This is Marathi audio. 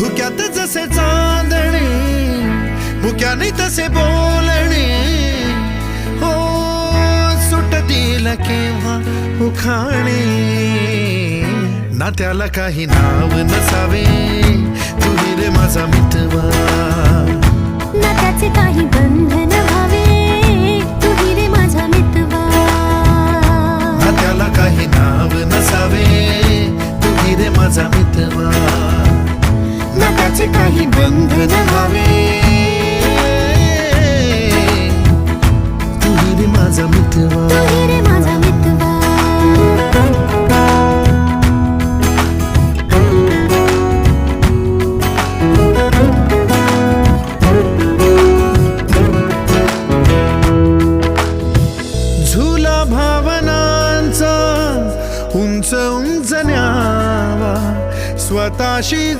धुक्यात जसे चांदणे, मुक्याने तसे बोलणे, हो सुटतील केव्हा उखाणे. ना त्याला काही नाव नसावे, तू रे माझा मितवा. ना त्याचे काही बंधन व्हावे, तू रे माझा मितवा. ना त्याला काही नाव नसावे, तू रे माझा मितवा. ना त्याचे काही बंधन व्हावे, तू रे माझा मितवा. तू रे माझा मितवा. झुला भावनांचा उंच उंच न्यावा, स्वतःशी